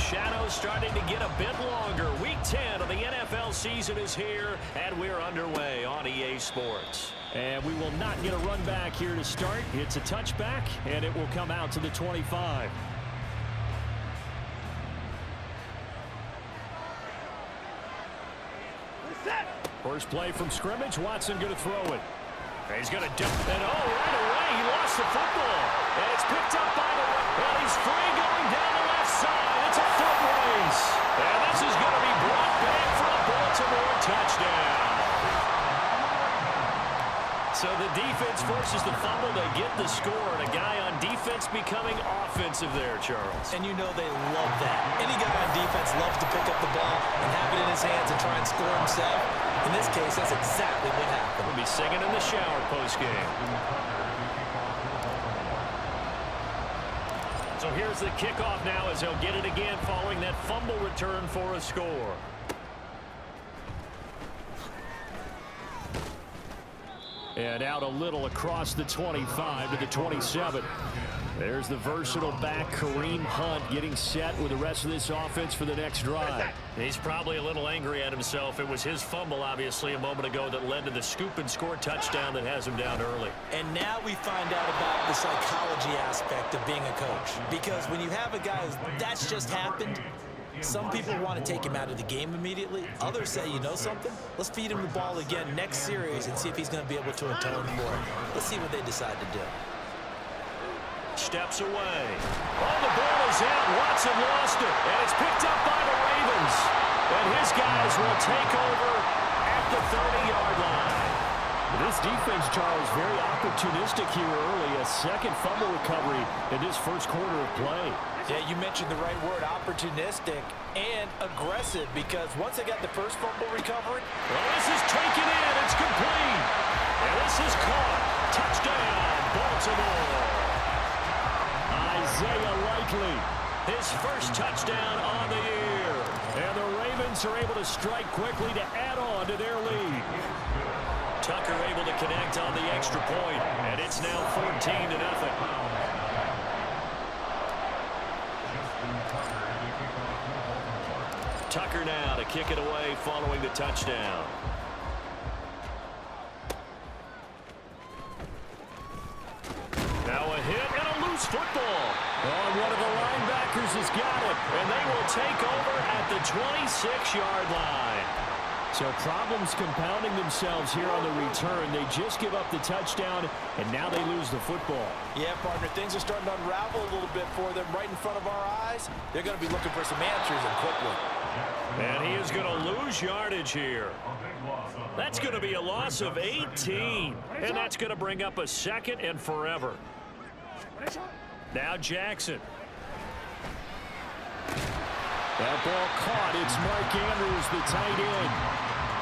shadows starting to get a bit longer. Week 10 of the NFL season is here, and we're underway on EA Sports. And we will not get a run back here to start. It's a touchback, and it will come out to the 25. First play from scrimmage. Watson going to throw it. He's going to dump it. Oh, right away. He lost the football. And it's picked up by the right. And he's free going down the left side. It's a foot race. And this is going to be brought back for a Baltimore touchdown. So the defense forces the fumble. They get the score. And a guy on defense becoming offensive there, Charles. And you know they love that. Any guy on defense loves to pick up the ball and have it in his hands and try and score himself. In this case, that's exactly what happened. We'll be singing in the shower post-game. So here's the kickoff now as they'll get it again following that fumble return for a score. And out a little across the 25 to the 27. There's the versatile back, Kareem Hunt, getting set with the rest of this offense for the next drive. He's probably a little angry at himself. It was his fumble, obviously, a moment ago that led to the scoop and score touchdown that has him down early. And now we find out about the psychology aspect of being a coach. Because when you have a guy that's just happened, some people want to take him out of the game immediately. Others say, you know something? Let's feed him the ball again next series and see if he's going to be able to atone for it. Let's see what they decide to do. Steps away. Oh, the ball is out. Watson lost it. And it's picked up by the Ravens. And his guys will take over at the 30-yard line. This defense, Charles, very opportunistic here early. A second fumble recovery in this first quarter of play. Yeah, you mentioned the right word, opportunistic and aggressive, because once they got the first fumble recovery. Well, this is taken in. It's complete. And this is caught. Touchdown, Baltimore. Isaiah Likely, his first touchdown on the year. And the Ravens are able to strike quickly to add on to their lead. Tucker able to connect on the extra point, and it's now 14-0. Tucker now to kick it away following the touchdown. Now a hit and a loose football. Oh, one of the linebackers has got it. And they will take over at the 26-yard line. So problems compounding themselves here on the return. They just give up the touchdown, and now they lose the football. Yeah, partner, things are starting to unravel a little bit for them right in front of our eyes. They're going to be looking for some answers, and quickly. And he is going to lose yardage here. That's going to be a loss of 18. And that's going to bring up a second and forever. Now Jackson. That ball caught. It's Mark Andrews, the tight end.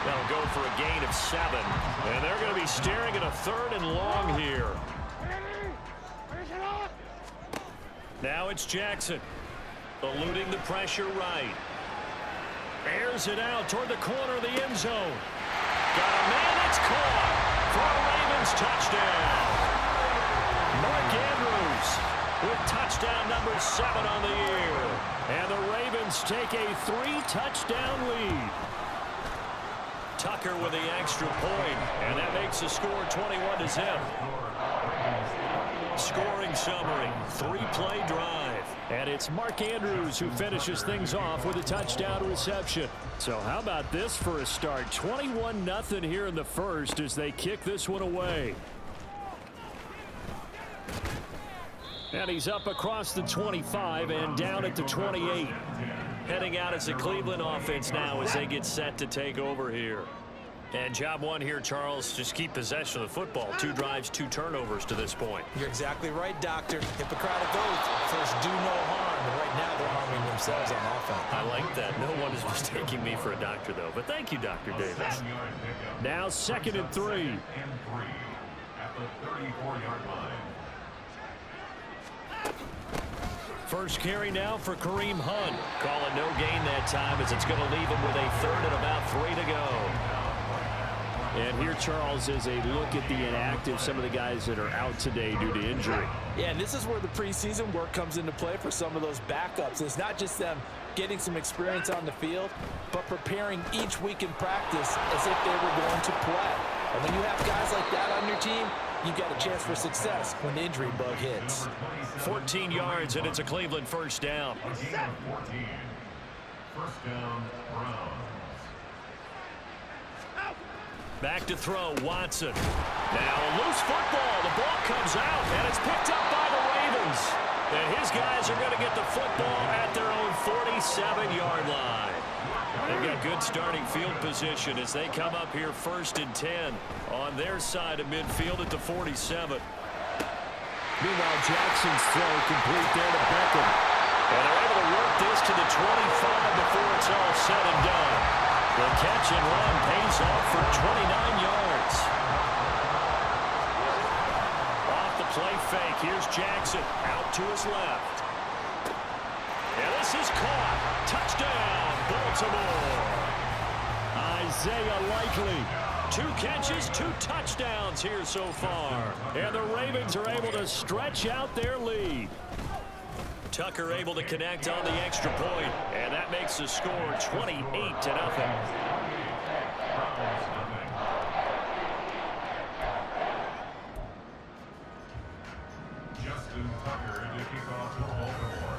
They'll go for a gain of 7. And they're going to be staring at a 3rd and long here. Now it's Jackson. Eluding the pressure right. Airs it out toward the corner of the end zone. Got a man that's caught for a Ravens touchdown. Mark Andrews with touchdown number 7 on the year. And the Ravens take a 3-touchdown lead. Tucker with the extra point, and that makes the score 21-0. Scoring summary, 3-play drive. And it's Mark Andrews who finishes things off with a touchdown reception. So how about this for a start? 21-0 here in the first as they kick this one away. And he's up across the 25 and down at the 28. Heading out as a Cleveland offense now as they get set to take over here. And job one here, Charles, just keep possession of the football. 2 drives, 2 turnovers to this point. You're exactly right, Doctor. Hippocratic oath. First, do no harm. And right now, they're harming themselves on offense. I like that. No one is mistaking me for a doctor, though. But thank you, Dr. Davis. Now 2nd and 3. At the 34-yard line. First carry now for Kareem Hunt. Calling no gain that time as it's going to leave him with a 3rd and about 3 to go. And here, Charles, is a look at the inactive, some of the guys that are out today due to injury. Yeah, and this is where the preseason work comes into play for some of those backups. It's not just them getting some experience on the field, but preparing each week in practice as if they were going to play. And when you have guys like that on your team, you've got a chance for success when the injury bug hits. 14 yards, and it's a Cleveland first down. 14. First down, Browns. Back to throw, Watson. Now a loose football. The ball comes out, and it's picked up by the Ravens. And his guys are going to get the football at their own 47-yard line. They've got good starting field position as they come up here 1st and 10 on their side of midfield at the 47. Meanwhile, Jackson's throw complete there to Beckham. And they're able to work this to the 25 before it's all said and done. The catch and run pays off for 29 yards. Off the play fake, here's Jackson out to his left. And this is caught. Touchdown, Baltimore. Isaiah Likely. 2 catches, 2 touchdowns here so far. And the Ravens are able to stretch out their lead. Tucker able to connect on the extra point, and that makes the score 28-0. Justin Tucker to kick off for Baltimore.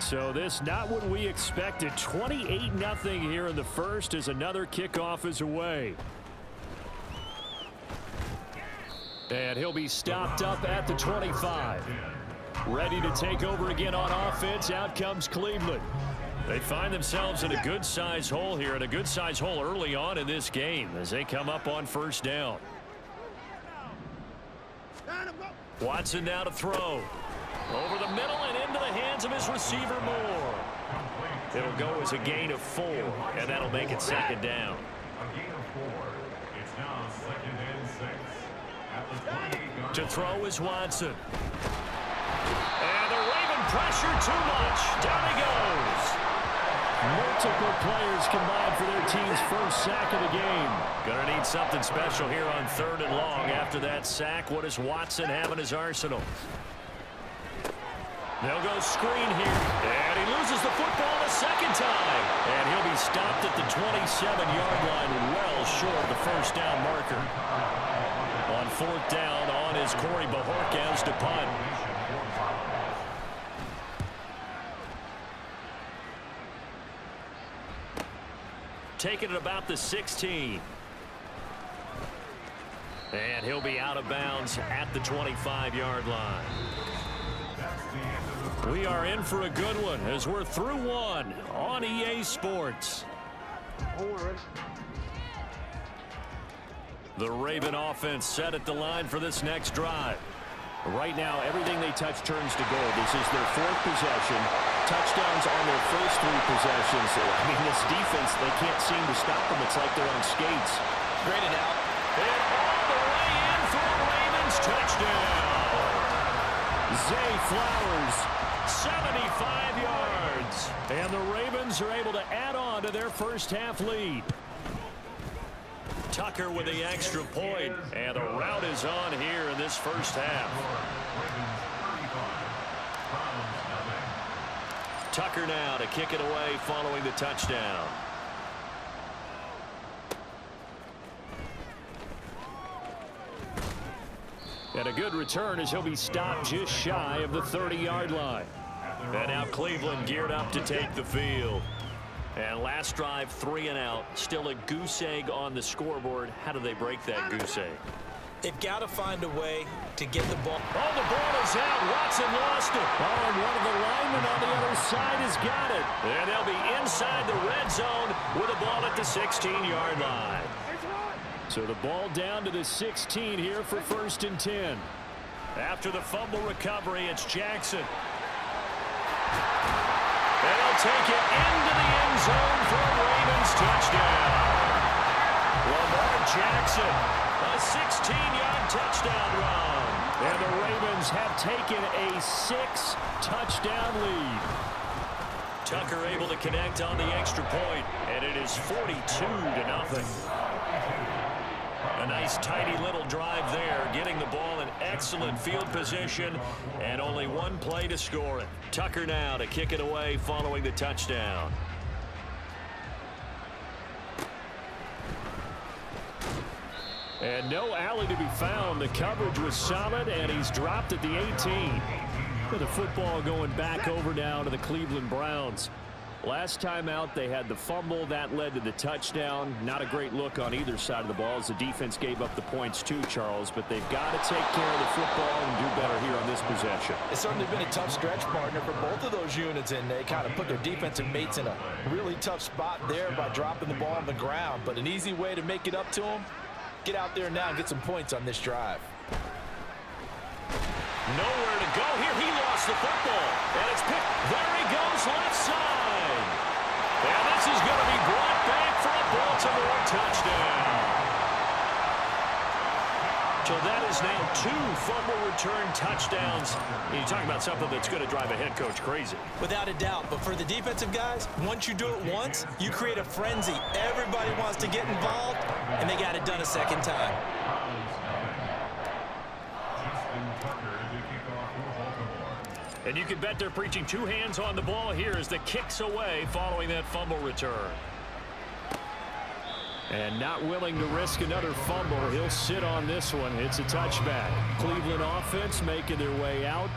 So this not what we expected. 28-0 here in the first as another kickoff is away. And he'll be stopped up at the 25. Ready to take over again on offense. Out comes Cleveland. They find themselves in a good-sized hole here, and a good-sized hole early on in this game as they come up on 1st down. Watson now to throw. Over the middle and into the hands of his receiver Moore. It'll go as a gain of 4, and that'll make it 2nd down. A gain of 4. It's now 2nd and 6. At the 28-yard To throw is Watson. And the Raven pressure too much. Down he goes. Multiple players combined for their team's first sack of the game. Gonna need something special here on 3rd and long. After that sack, what does Watson have in his arsenal? They'll go screen here. And he loses the football a 2nd time. And he'll be stopped at the 27-yard line, well short of the 1st down marker. On 4th down, on is Corey Bajorquez to punt. Taking it about the 16. And he'll be out of bounds at the 25-yard line. We are in for a good one as we're through one on EA Sports. The Raven offense set at the line for this next drive. Right now, everything they touch turns to gold. This is their 4th possession. Touchdowns on their first 3 possessions. I mean, this defense, they can't seem to stop them. It's like they're on skates. Graded out. And all the way in for the Ravens. Touchdown. Zay Flowers. 75 yards. And the Ravens are able to add on to their first half lead. Tucker with the extra point, and the route is on here in this first half. Tucker now to kick it away following the touchdown. And a good return as he'll be stopped just shy of the 30-yard line. And now Cleveland geared up to take the field. And last drive, 3 and out. Still a goose egg on the scoreboard. How do they break that goose egg? They've got to find a way to get the ball. Oh, the ball is out. Watson lost it. Oh, and one of the linemen on the other side has got it. And they'll be inside the red zone with the ball at the 16-yard line. So the ball down to the 16 here for 1st and 10. After the fumble recovery, it's Jackson. And he'll take it into the end zone for a Ravens touchdown. Lamar Jackson, a 16-yard touchdown run. And the Ravens have taken a 6-touchdown lead. Tucker able to connect on the extra point, and it is 42-0. A nice tidy little drive there, getting the ball in excellent field position, and only one play to score it. Tucker now to kick it away following the touchdown. And no alley to be found. The coverage was solid, and he's dropped at the 18. With the football going back over now to the Cleveland Browns. Last time out, they had the fumble. That led to the touchdown. Not a great look on either side of the ball as the defense gave up the points too, Charles. But they've got to take care of the football and do better here on this possession. It's certainly been a tough stretch, partner, for both of those units, and they kind of put their defensive mates in a really tough spot there by dropping the ball on the ground. But an easy way to make it up to them, get out there now and get some points on this drive. Nowhere to go here. He lost the football, and it's picked. There he goes, left side. And this is going to be brought back for a Baltimore touchdown. So that is now 2 fumble return touchdowns. You're talking about something that's going to drive a head coach crazy. Without a doubt, but for the defensive guys, once you do it once, you create a frenzy. Everybody wants to get involved, and they got it done a second time. And you can bet they're preaching 2 hands on the ball here as the kicks away following that fumble return. And not willing to risk another fumble. He'll sit on this one. It's a touchback. Cleveland offense making their way out.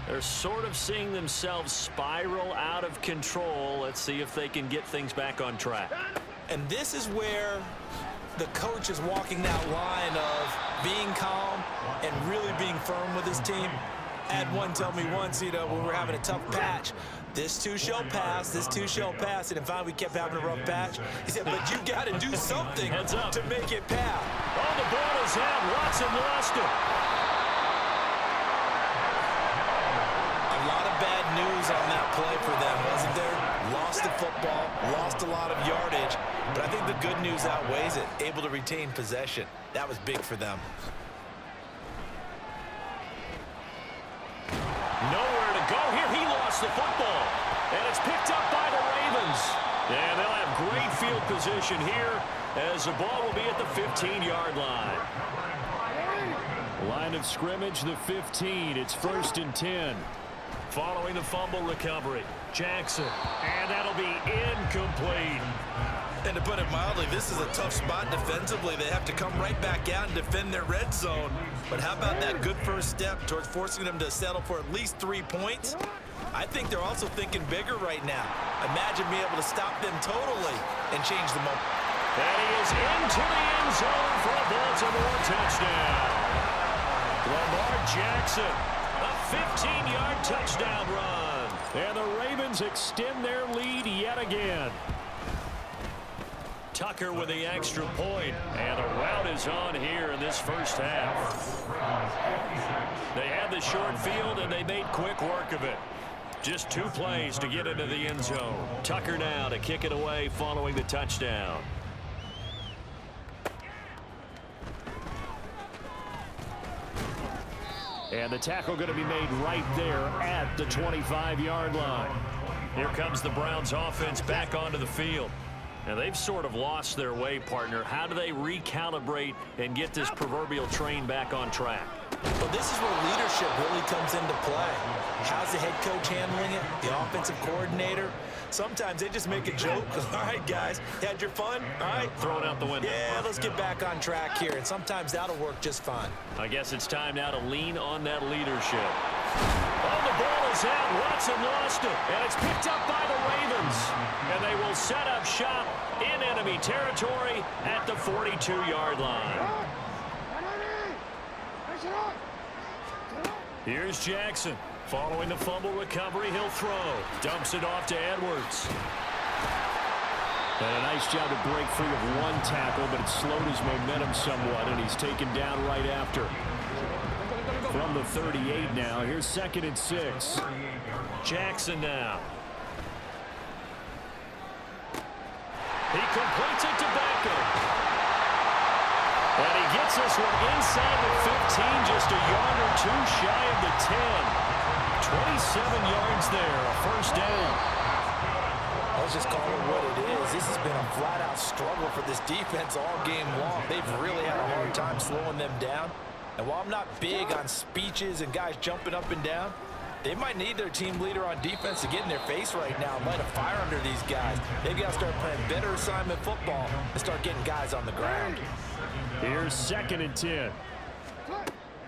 They're sort of seeing themselves spiral out of control. Let's see if they can get things back on track. And this is where the coach is walking that line of being calm and really being firm with his team. I had one tell me once, when we were having a tough patch, this too shall pass, this too shall pass. And then finally we kept having a rough patch. He said, but you got to do something to make it pass. Oh, the ball is out. Watson lost it. A lot of bad news on that play for them, wasn't there? Lost the football, lost a lot of yardage. But I think the good news outweighs it. Able to retain possession. That was big for them. Nowhere to go here. He lost the football. And it's picked up by the Ravens. And they'll have great field position here as the ball will be at the 15-yard line. Line of scrimmage, the 15. It's 1st and 10. Following the fumble recovery, Jackson. And that'll be incomplete. And to put it mildly, this is a tough spot defensively. They have to come right back out and defend their red zone. But how about that good first step towards forcing them to settle for at least 3 points? I think they're also thinking bigger right now. Imagine being able to stop them totally and change the moment. And he is into the end zone for a Baltimore touchdown. Lamar Jackson, a 15-yard touchdown run. And the Ravens extend their lead yet again. Tucker with the extra point, and the route is on here in this first half. They had the short field, and they made quick work of it. Just 2 plays to get into the end zone. Tucker now to kick it away following the touchdown. And the tackle going to be made right there at the 25-yard line. Here comes the Browns offense back onto the field. Now, they've sort of lost their way, partner. How do they recalibrate and get this proverbial train back on track? Well, this is where leadership really comes into play. How's the head coach handling it? The offensive coordinator? Sometimes they just make a joke. All right, guys, had your fun? All right. Throw it out the window. Yeah, let's get back on track here. And sometimes that'll work just fine. I guess it's time now to lean on that leadership. Oh, the ball is out. Watson lost it. And it's picked up by the Ravens. And they will set up shop in enemy territory at the 42-yard line. Here's Jackson. Following the fumble recovery, he'll throw. Dumps it off to Edwards. And a nice job to break free of one tackle, but it slowed his momentum somewhat, and he's taken down right after. From the 38 now, here's 2nd and 6. Jackson now. He completes it to Beckham. And he gets this one inside the 15, just a yard or 2 shy of the 10. 27 yards there, a first down. let's just call it what it is. This has been a flat-out struggle for this defense all game long. They've really had a hard time slowing them down. And while I'm not big on speeches and guys jumping up and down, they might need their team leader on defense to get in their face right now and light a fire under these guys. They've got to start playing better assignment football and start getting guys on the ground. Here's 2nd and 10.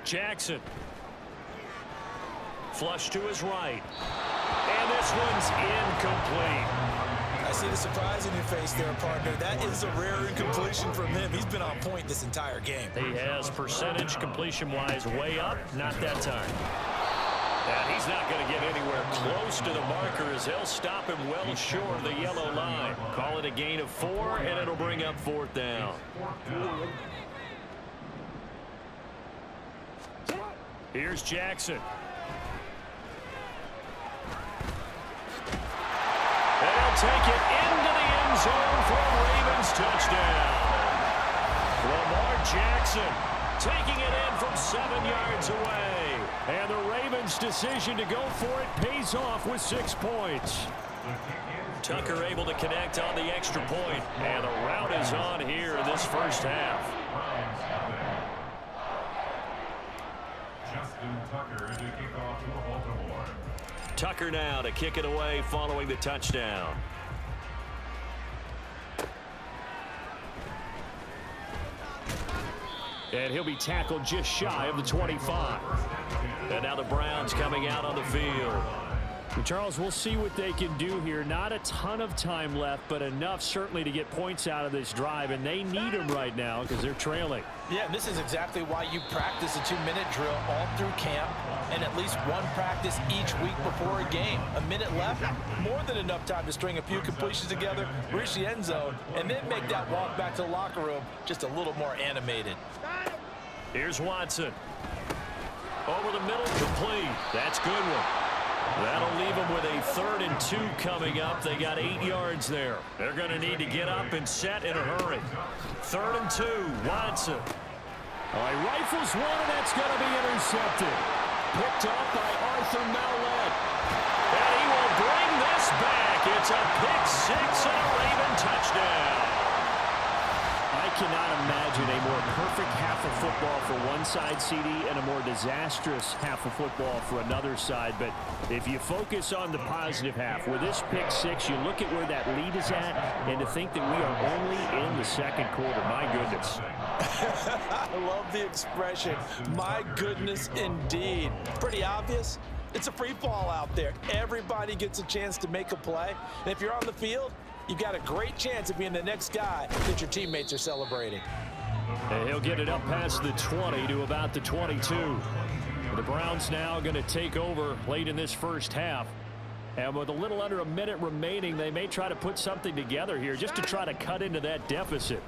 Jackson. Flush to his right. And this one's incomplete. I see the surprise in your face there, partner. That is a rare incompletion from him. He's been on point this entire game. He has percentage completion-wise way up. Not that time. And he's not going to get anywhere close to the marker as they'll stop him well short of the yellow line. Call it a gain of 4, and it'll bring up 4th down. Here's Jackson. And he'll take it into the end zone for a Ravens touchdown. Lamar Jackson taking it in from 7 yards away. And the Ravens' decision to go for it pays off with 6 points. Tucker able to connect on the extra point. And the route is on here in this first half. Tucker now to kick it away following the touchdown. And he'll be tackled just shy of the 25. And now the Browns coming out on the field. And Charles, we'll see what they can do here. Not a ton of time left, but enough certainly to get points out of this drive. And they need them right now because they're trailing. Yeah, and this is exactly why you practice a 2-minute drill all through camp and at least one practice each week before a game. A minute left, more than enough time to string a few completions together, reach the end zone, and then make that walk back to the locker room just a little more animated. Here's Watson. Over the middle, complete. That's a good one. That'll leave them with a 3rd and 2 coming up. They got 8 yards there. They're going to need to get up and set in a hurry. 3rd and 2, Watson. All right, rifles one, and that's going to be intercepted. Picked up by Arthur Mallett. And he will bring this back. It's a pick 6 and a Raven touchdown. I cannot imagine a more perfect half of football for one side, CD, and a more disastrous half of football for another side. But if you focus on the positive half, with this pick 6, you look at where that lead is at, and to think that we are only in the 2nd quarter. My goodness. I love the expression, my goodness indeed. Pretty obvious. It's a free fall out there. Everybody gets a chance to make a play. And if you're on the field, you've got a great chance of being the next guy that your teammates are celebrating. And he'll get it up past the 20 to about the 22. The Browns now going to take over late in this first half. And with a little under a minute remaining, they may try to put something together here just to try to cut into that deficit.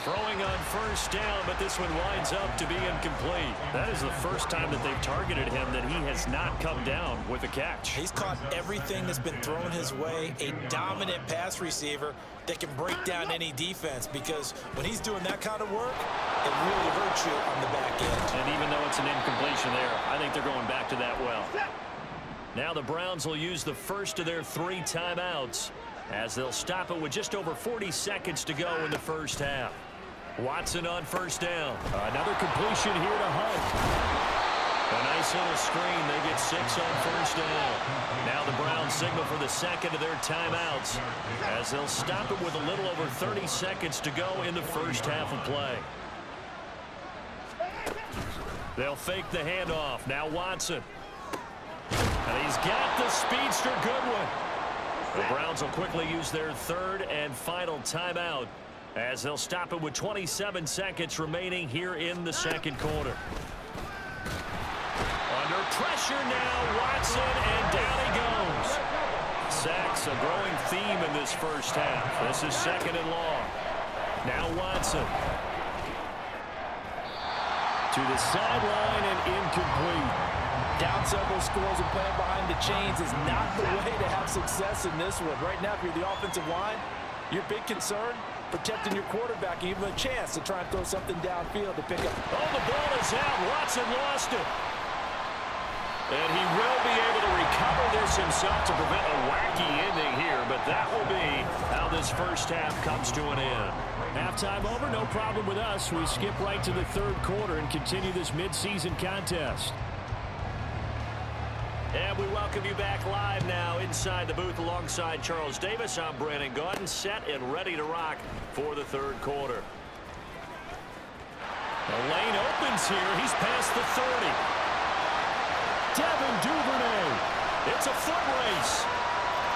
Throwing on 1st down, but this one winds up to be incomplete. That is the first time that they've targeted him that he has not come down with a catch. He's caught everything that's been thrown his way, a dominant pass receiver that can break down any defense, because when he's doing that kind of work, it really hurts you on the back end. And even though it's an incompletion there, I think they're going back to that well. Now the Browns will use the first of their 3 timeouts as they'll stop it with just over 40 seconds to go in the first half. Watson on 1st down. Another completion here to Hunt. A nice little screen. They get 6 on 1st down. Now the Browns signal for the 2nd of their timeouts as they'll stop it with a little over 30 seconds to go in the first half of play. They'll fake the handoff. Now Watson. And he's got the speedster Goodwin. The Browns will quickly use their 3rd and final timeout as they'll stop it with 27 seconds remaining here in the 2nd quarter. Under pressure now, Watson, and down he goes. Sacks, a growing theme in this first half. This is 2nd and long. Now Watson. To the sideline and incomplete. Down several scores and playing behind the chains is not the way to have success in this one. Right now, if you're the offensive line, your big concern, protecting your quarterback, even a chance to try and throw something downfield to pick up. Oh, the ball is out. Watson lost it. And he will be able to recover this himself to prevent a wacky ending here, but that will be how this first half comes to an end. Halftime over, no problem with us. We skip right to the third quarter and continue this midseason contest. And we welcome you back live now inside the booth alongside Charles Davis. I'm Brandon Gaudin, set and ready to rock for the third quarter. The lane opens here. He's past the 30. Devin Duvernay. It's a foot race.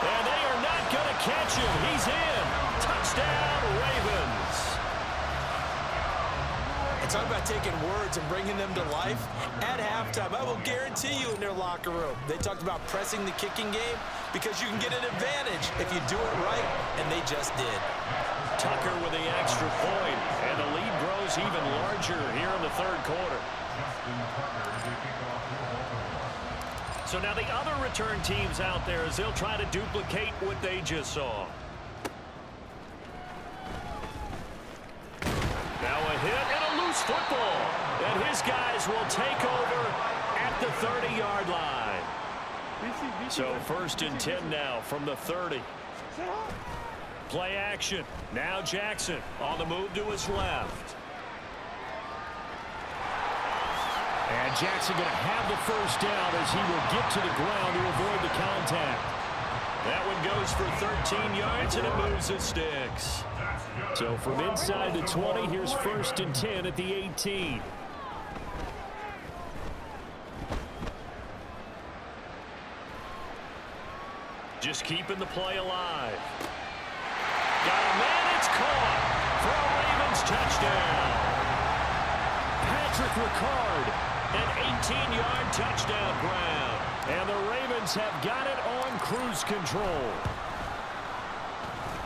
And they are not going to catch him. He's in. Touchdown, Ravens. And talk about taking words and bringing them to life. At halftime, I will guarantee you in their locker room, they talked about pressing the kicking game because you can get an advantage if you do it right, and they just did. Tucker with the extra point, and the lead grows even larger here in the third quarter. So now the other return teams out there as they'll try to duplicate what they just saw. Now a hit and a loose football. And his guys will take over at the 30-yard line. So 1st and 10 now from the 30. Play action. Now Jackson on the move to his left. And Jackson going to have the first down as he will get to the ground to avoid the contact. That one goes for 13 yards, and it moves the sticks. So from inside the 20, here's 1st and 10 at the 18. Just keeping the play alive. Got a man, it's caught for a Ravens touchdown. Patrick Ricard. An 18-yard touchdown grab. And the Ravens have got it on cruise control.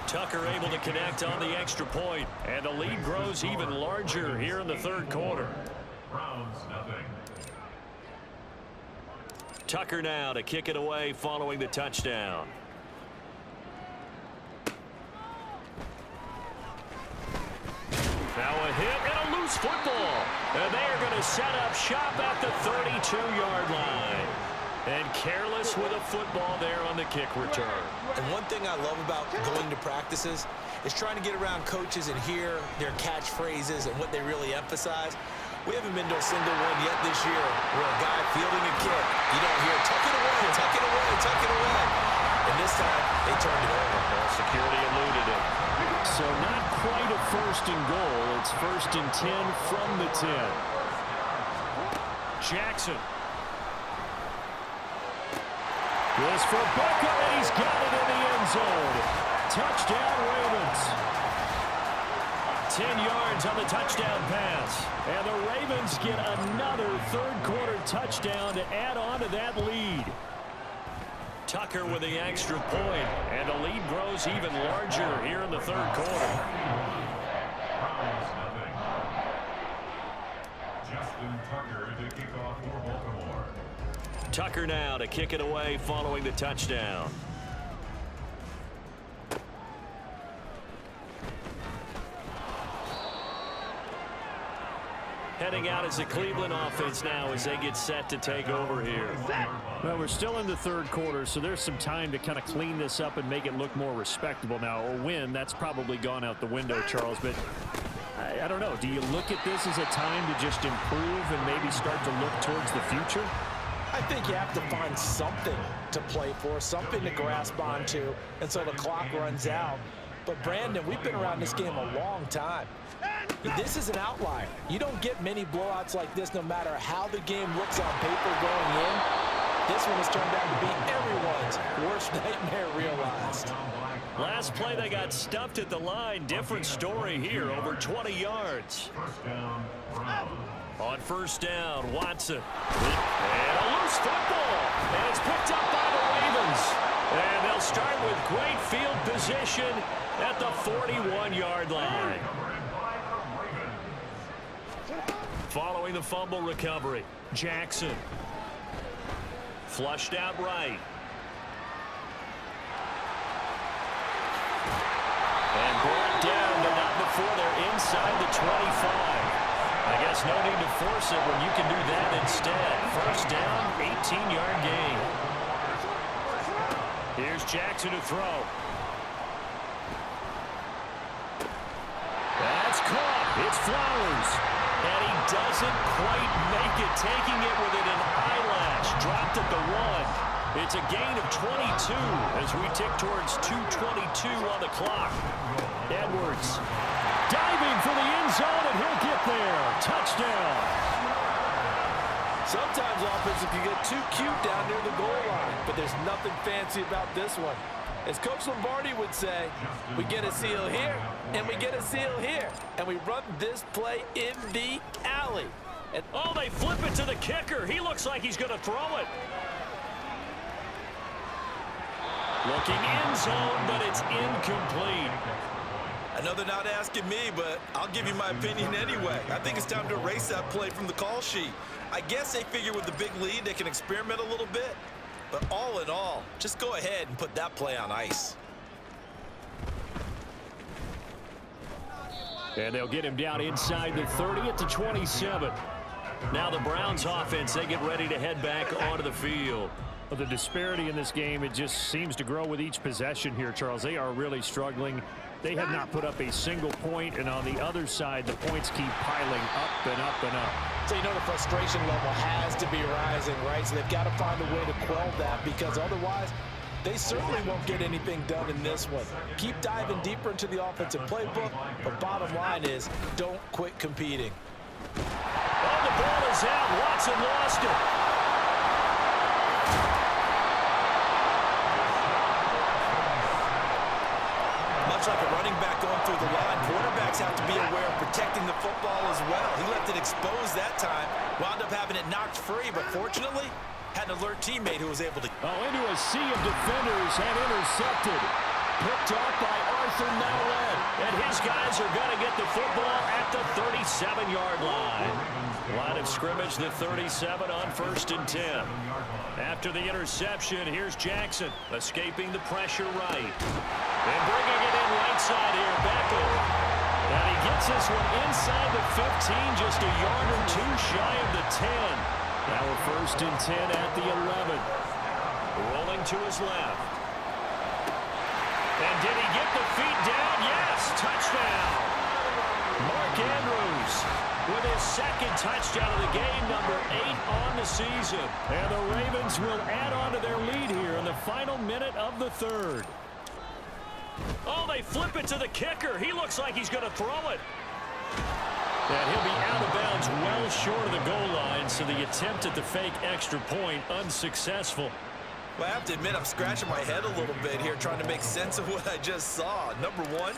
Tucker able to connect on the extra point, and the lead grows even larger here in the third quarter. Browns nothing. Tucker now to kick it away following the touchdown. Now a hit and a loose football. And they are going to set up shop at the 32-yard line. And careless with a football there on the kick return. And one thing I love about going to practices is trying to get around coaches and hear their catchphrases and what they really emphasize. We haven't been to a single one yet this year where a guy fielding a kick, you don't hear, tuck it away, tuck it away, tuck it away. And this time, they turned it over. Well, security eluded it. So not quite a 1st and goal. It's 1st and 10 from the 10. Jackson. This for Beckham, and he's got it in the end zone. Touchdown, Ravens. 10 yards on the touchdown pass. And the Ravens get another third-quarter touchdown to add on to that lead. Tucker with the extra point, and the lead grows even larger here in the third quarter. Browns nothing. Justin Tucker to kick off for Baltimore. Tucker now to kick it away following the touchdown. Heading out as the Cleveland offense now as they get set to take over here. Well, we're still in the third quarter, so there's some time to kind of clean this up and make it look more respectable. Now, a win, that's probably gone out the window, Charles, but I don't know. Do you look at this as a time to just improve and maybe start to look towards the future? I think you have to find something to play for, something to grasp onto, and so the clock runs out. But, Brandon, we've been around this game a long time. This is an outlier. You don't get many blowouts like this no matter how the game looks on paper going in. This one has turned out to be everyone's worst nightmare realized. Last play they got stuffed at the line. Different story here, over 20 yards. First down, Browns. On first down, Watson. And a loose football. And it's picked up by the Ravens. And they'll start with great field position at the 41-yard line. Following the fumble recovery, Jackson. Flushed out right. And brought down, but not before they're inside the 25. I guess There's no need to force it when you can do that instead. First down, 18-yard gain. Here's Jackson to throw. That's caught. It's Flowers. And he doesn't quite make it, taking it within an eyelash. Dropped at the 1. It's a gain of 22 as we tick towards 2:22 on the clock. Edwards diving for the end zone, and he'll get there. Touchdown. Sometimes offenses can get too cute down near the goal line, but there's nothing fancy about this one. As Coach Lombardi would say, we get a seal here, and we get a seal here, and we run this play in the alley. And oh, they flip it to the kicker. He looks like he's going to throw it. Looking end zone, but it's incomplete. I know they're not asking me, but I'll give you my opinion anyway. I think it's time to erase that play from the call sheet. I guess they figure with the big lead they can experiment a little bit. But all in all, just go ahead and put that play on ice. And they'll get him down inside the 30 at the 27. Now the Browns offense, they get ready to head back onto the field. Well, the disparity in this game, it just seems to grow with each possession here, Charles. They are really struggling. They have not put up a single point, and on the other side, the points keep piling up and up and up. So you know the frustration level has to be rising, right? So they've got to find a way to quell that, because otherwise they certainly won't get anything done in this one. Keep diving deeper into the offensive playbook, but bottom line is don't quit competing. Oh, the ball is out. Watson lost it. Much like a running back going through the line, quarterbacks have to be aware of protecting the football as well. He left it exposed that time, wound up having it knocked free, but fortunately, had an alert teammate who was able to... Oh, into a sea of defenders and intercepted. Picked up by Arthur Mallett. And his guys are going to get the football at the 37-yard line. Line of scrimmage, the 37 on 1st and 10. After the interception, here's Jackson escaping the pressure right. And bringing it in right side here, Beckham. And he gets this one inside the 15, just a yard or two shy of the 10. Now we're 1st and 10 at the 11. Rolling to his left. And did he get the feet down? Yes, touchdown. Mark Andrews with his second touchdown of the game, number 8 on the season. And the Ravens will add on to their lead here in the final minute of the 3rd. Oh, they flip it to the kicker. He looks like he's going to throw it. And he'll be out of bounds well short of the goal line, so the attempt at the fake extra point unsuccessful. Well, I have to admit, I'm scratching my head a little bit here trying to make sense of what I just saw. Number one,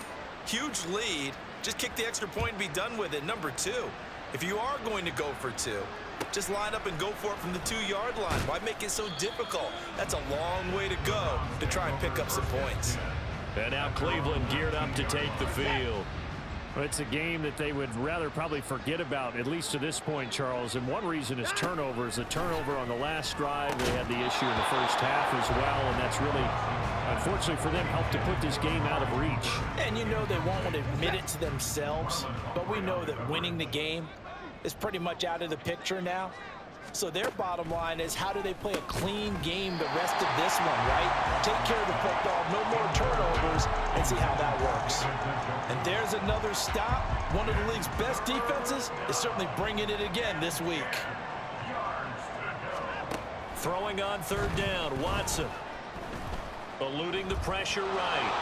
huge lead. Just kick the extra point and be done with it. Number two, if you are going to go for two, just line up and go for it from the 2-yard line. Why make it so difficult? That's a long way to go to try and pick up some points. And now Cleveland geared up to take the field. Well, it's a game that they would rather probably forget about, at least to this point, Charles. And one reason is turnovers. A turnover on the last drive. They had the issue in the first half as well, and that's really, unfortunately for them, helped to put this game out of reach. And you know they won't want to admit it to themselves, but we know that winning the game is pretty much out of the picture now. So their bottom line is, how do they play a clean game the rest of this one, right? Take care of the football, no more turnovers, and see how that works. And there's another stop. One of the league's best defenses is certainly bringing it again this week. Throwing on 3rd down, Watson. Eluding the pressure right.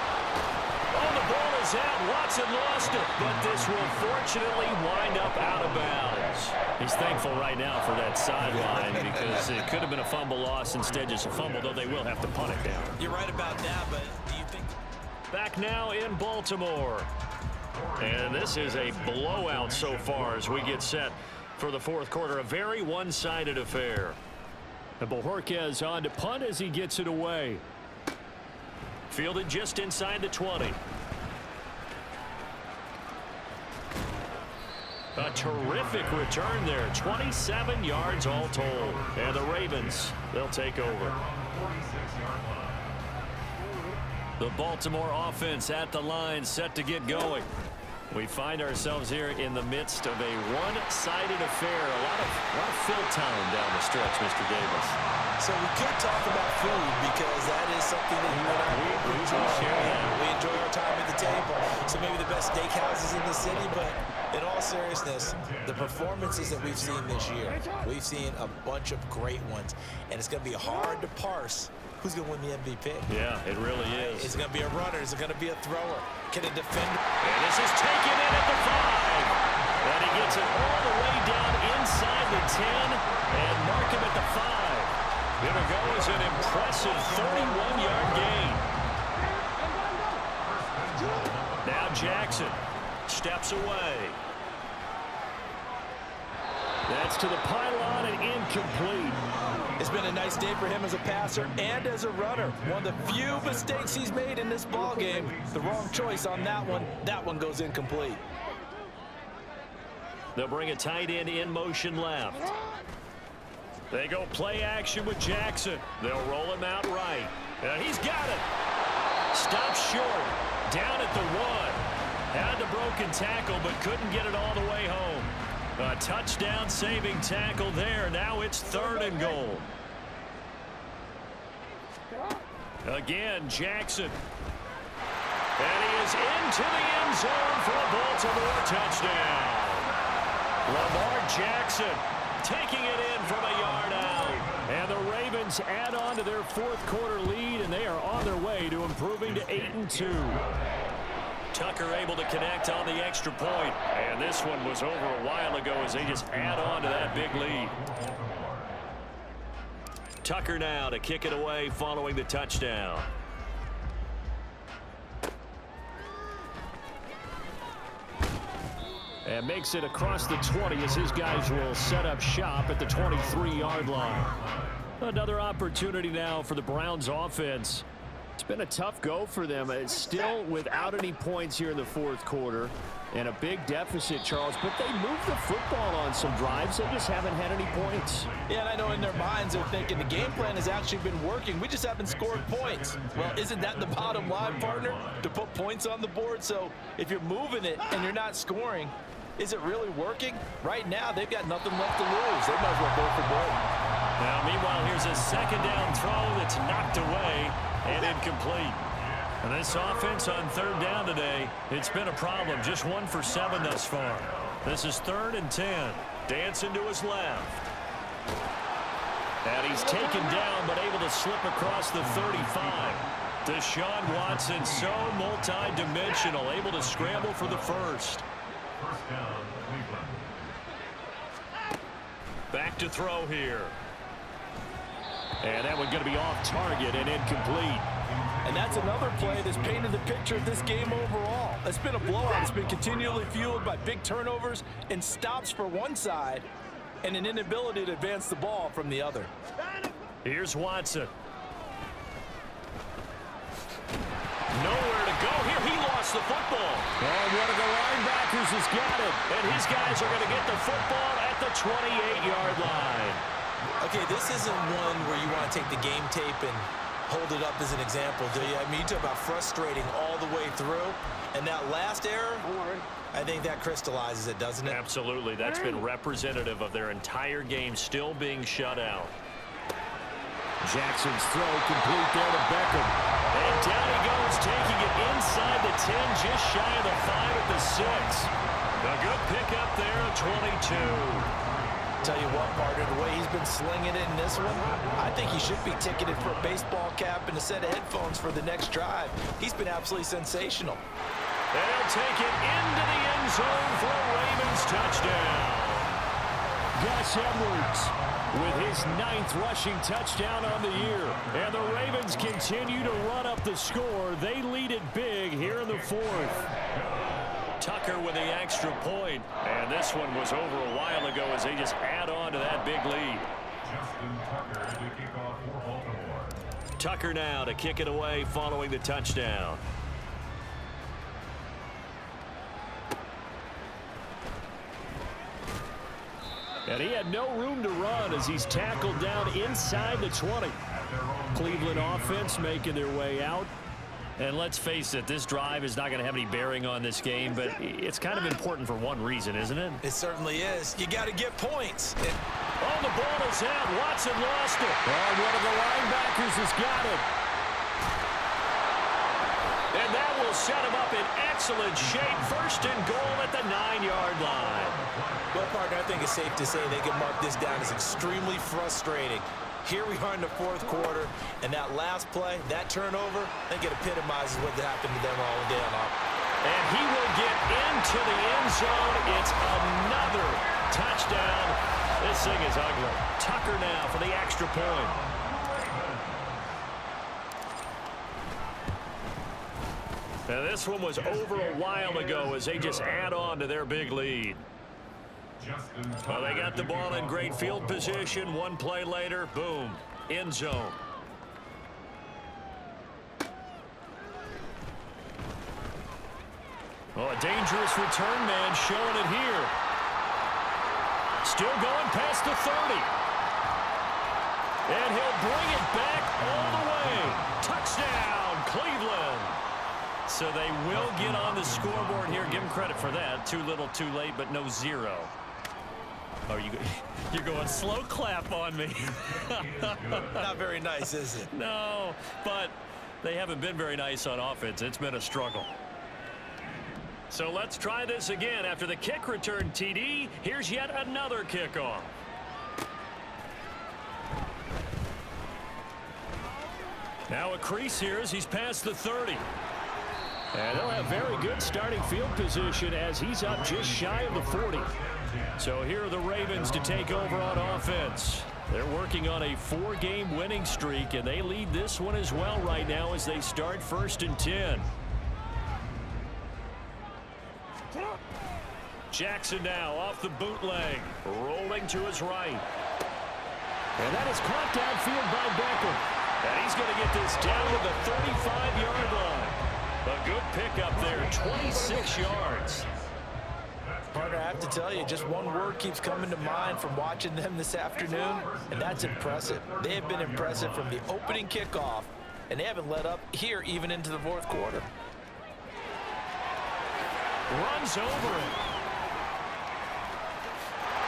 Oh, the ball is out. Watson lost it, but this will fortunately wind up out of bounds. He's thankful right now for that sideline because it could have been a fumble loss, instead just a fumble, though they will have to punt it down. You're right about that, but do you think... Back now in Baltimore. And this is a blowout so far as we get set for the 4th quarter. A very one-sided affair. And Bojorquez on to punt as he gets it away. Fielded just inside the 20. A terrific return there. 27 yards all told. And the Ravens, they'll take over. The Baltimore offense at the line, set to get going. We find ourselves here in the midst of a one-sided affair. A lot of fill time down the stretch, Mr. Davis. So we could talk about food because that is something that you and I we enjoy. share that. We enjoy our time at the table. So maybe the best steakhouses in the city, but in all seriousness, the performances that we've seen this year, we've seen a bunch of great ones, and it's going to be hard to parse who's going to win the MVP. Yeah, it really is. Is it going to be a runner? Is it going to be a thrower? Can a defender? And this is taken in at the 5. And he gets it all the way down inside the 10 and mark him at the 5. Here to go is an impressive 31-yard gain. Now Jackson steps away. That's to the pylon and incomplete. It's been a nice day for him as a passer and as a runner. One of the few mistakes he's made in this ball game. The wrong choice on that one. That one goes incomplete. They'll bring a tight end in motion left. They go play action with Jackson. They'll roll him out right. He's got it. Stops short. Down at the 1. Had the broken tackle, but couldn't get it all the way home. A touchdown saving tackle there. Now it's 3rd and goal. Again, Jackson. And he is into the end zone for a Baltimore touchdown. Lamar Jackson taking it in from a yard out. And the Ravens add on to their 4th quarter lead, and they are on their way to improving to 8-2. Tucker able to connect on the extra point. And this one was over a while ago as they just add on to that big lead. Tucker now to kick it away following the touchdown. And makes it across the 20 as his guys will set up shop at the 23-yard line. Another opportunity now for the Browns offense. It's been a tough go for them. It's still without any points here in the 4th quarter. And a big deficit, Charles. But they moved the football on some drives. They just haven't had any points. Yeah, and I know in their minds they're thinking the game plan has actually been working. We just haven't scored points. Well, isn't that the bottom line, partner? To put points on the board? So if you're moving it and you're not scoring, is it really working? Right now, they've got nothing left to lose. They might as well go for gold. Now, meanwhile, here's a 2nd down throw that's knocked away and incomplete. And this offense on 3rd down today, it's been a problem. Just 1 for 7 thus far. This is 3rd and 10. Dancing to his left. And he's taken down, but able to slip across the 35. Deshaun Watson, so multi-dimensional, able to scramble for the 1st. First down, Cleveland. Back to throw here. And that one going to be off target and incomplete. And that's another play that's painted the picture of this game overall. It's been a blowout. It's been continually fueled by big turnovers and stops for one side and an inability to advance the ball from the other. Here's Watson. Nowhere to go here. He lost the football. And one of the linebackers has got it. And his guys are going to get the football at the 28-yard line. Okay, this isn't one where you want to take the game tape and hold it up as an example, do you? I mean, you talk about frustrating all the way through. And that last error, I think that crystallizes it, doesn't it? Absolutely. That's been representative of their entire game still being shut out. Jackson's throw complete there to Beckham. And down he goes, taking it inside the 10, just shy of the 5 at the 6. A good pickup there at 22. Tell you what, partner, the way he's been slinging it in this one, I think he should be ticketed for a baseball cap and a set of headphones for the next drive. He's been absolutely sensational. They'll take it into the end zone for a Ravens touchdown. Gus Edwards with his 9th rushing touchdown on the year. And the Ravens continue to run up the score. They lead it big here in the 4th. Tucker with the extra point. And this one was over a while ago as they just add on to that big lead. Justin Tucker to kick off for Baltimore. Tucker now to kick it away following the touchdown. And he had no room to run as he's tackled down inside the 20. Cleveland offense making their way out. And let's face it, this drive is not going to have any bearing on this game, but it's kind of important for one reason, isn't it? It certainly is. You got to get points. Oh, the ball is out. Watson lost it. Oh, one of the linebackers has got it. And that will set him up in excellent shape. First and goal at the 9-yard line. Well, partner, I think it's safe to say they can mark this down as extremely frustrating. Here we are in the fourth quarter, and that last play, that turnover, I think it epitomizes what happened to them all day long. And he will get into the end zone. It's another touchdown. This thing is ugly. Tucker now for the extra point. Now this one was over a while ago as they just add on to their big lead. Well, they got the ball in great field position. One play later, boom, end zone. Oh, a dangerous return man showing it here. Still going past the 30. And he'll bring it back all the way. Touchdown, Cleveland. So they will get on the scoreboard here. Give them credit for that. Too little, too late, but no zero. Oh, you're going slow clap on me. Not very nice, is it? No, but they haven't been very nice on offense. It's been a struggle. So let's try this again. After the kick return TD, here's yet another kickoff. Now a crease here as he's past the 30. And they'll have very good starting field position as he's up just shy of the 40. So here are the Ravens to take over on offense. They're working on a 4-game winning streak, and they lead this one as well right now as they start 1st and 10. Jackson now off the bootleg, rolling to his right. And that is caught downfield by Beckham. And he's going to get this down to the 35-yard line. A good pickup there, 26 yards. Partner, I have to tell you, just one word keeps coming to mind from watching them this afternoon, and that's impressive. They have been impressive from the opening kickoff, and they haven't let up here even into the fourth quarter. Runs over it.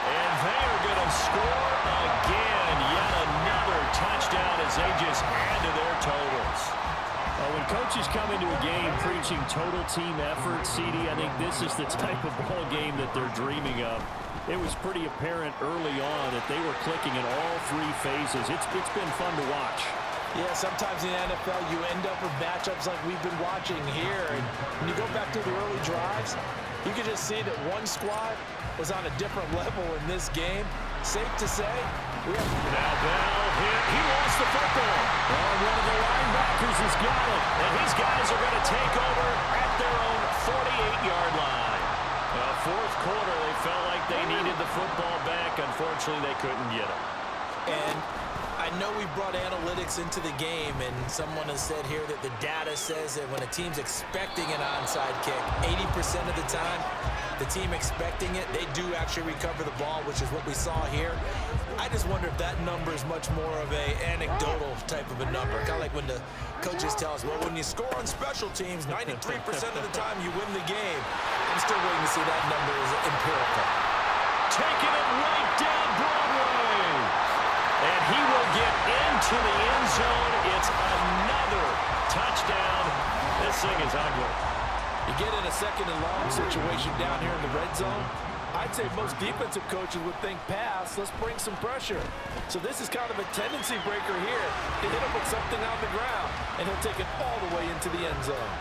And they're going to score again. Yet another touchdown as they just add to their totals. When coaches come into a game preaching total team effort, CD, I think this is the type of ball game that they're dreaming of. It was pretty apparent early on that they were clicking in all 3 phases. It's been fun to watch. Yeah, sometimes in the NFL you end up with matchups like we've been watching here. And when you go back to the early drives, you can just see that one squad was on a different level in this game. Safe to say, we have... Now Bell hit. He lost the football. Well, one of the linebackers has got it. And these guys are going to take over at their own 48-yard line. Fourth quarter, they felt like they needed the football back. Unfortunately, they couldn't get it. And I know we brought analytics into the game, and someone has said here that the data says that when a team's expecting an onside kick, 80% of the time, the team expecting it, they do actually recover the ball, which is what we saw here. I just wonder if that number is much more of a anecdotal type of a number. Kind of like when the coaches tell us, well, when you score on special teams, 93% of the time you win the game. I'm still waiting to see that number is empirical. Taking it right down Broadway. And he will get into the end zone. It's another touchdown. This thing is ugly. You get in a second and long situation down here in the red zone, I'd say most defensive coaches would think pass, let's bring some pressure. So this is kind of a tendency breaker here to hit him with something on the ground, and he'll take it all the way into the end zone.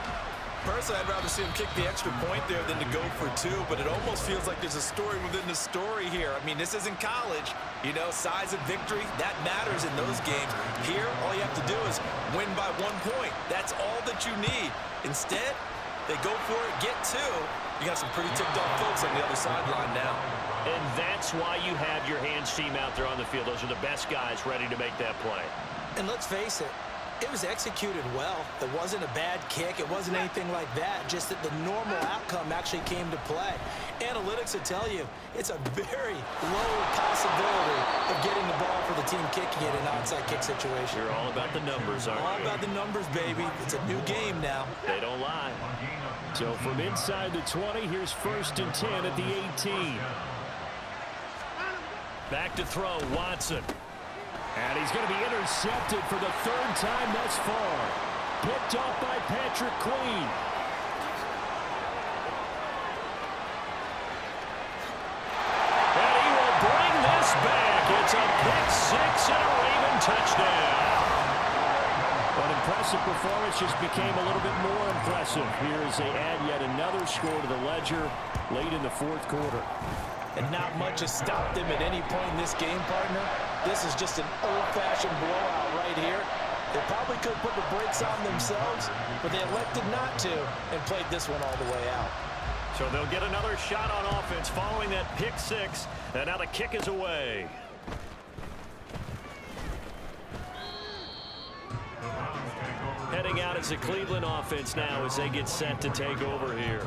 Personally, I'd rather see him kick the extra point there than to go for 2, but it almost feels like there's a story within the story here. I mean, this isn't college. You know, size of victory, that matters in those games. Here, all you have to do is win by 1 point. That's all that you need. Instead, they go for it, get 2. You got some pretty ticked off folks on the other sideline now. And that's why you have your hands team out there on the field. Those are the best guys ready to make that play. And let's face it, It was executed well. It wasn't a bad kick. It wasn't anything like that. Just that the normal outcome actually came to play. Analytics will tell you it's a very low possibility of getting the ball for the team kicking it in an onside kick situation. You're all about the numbers, aren't you? All about the numbers, baby. It's a new game now. They don't lie. So from inside the 20, here's 1st and 10 at the 18. Back to throw, Watson. And he's going to be intercepted for the 3rd time thus far. Picked off by Patrick Queen. And he will bring this back. It's a pick 6 and a Raven touchdown. An impressive performance just became a little bit more impressive. Here as they add yet another score to the ledger late in the 4th quarter. And not much has stopped them at any point in this game, partner. This is just an old-fashioned blowout right here. They probably could put the brakes on themselves, but they elected not to and played this one all the way out. So they'll get another shot on offense following that pick 6, and now the kick is away. Heading out as a Cleveland offense now as they get set to take over here.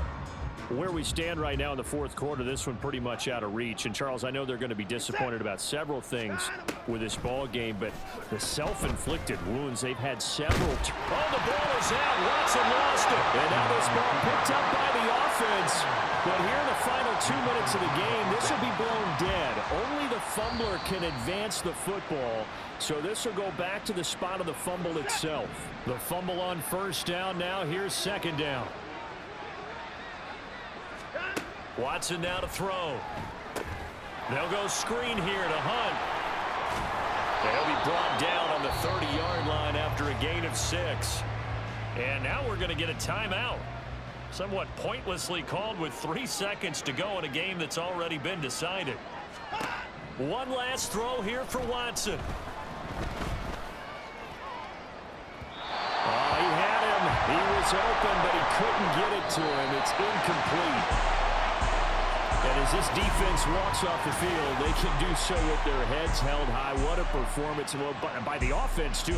Where we stand right now in the 4th quarter, this one pretty much out of reach. And, Charles, I know they're going to be disappointed about several things with this ball game, but the self-inflicted wounds, they've had several. Oh, the ball is out. Watson lost it. And now this ball picked up by the offense. But here in the final 2 minutes of the game, this will be blown dead. Only the fumbler can advance the football, so this will go back to the spot of the fumble itself. The fumble on 1st down now. Here's 2nd down. Watson now to throw. They'll go screen here to Hunt. They'll be brought down on the 30-yard line after a gain of 6. And now we're going to get a timeout. Somewhat pointlessly called with 3 seconds to go in a game that's already been decided. One last throw here for Watson. Oh, he had him. He was open, but he couldn't get it to him. It's incomplete. And as this defense walks off the field, they can do so with their heads held high. What a performance by the offense, too.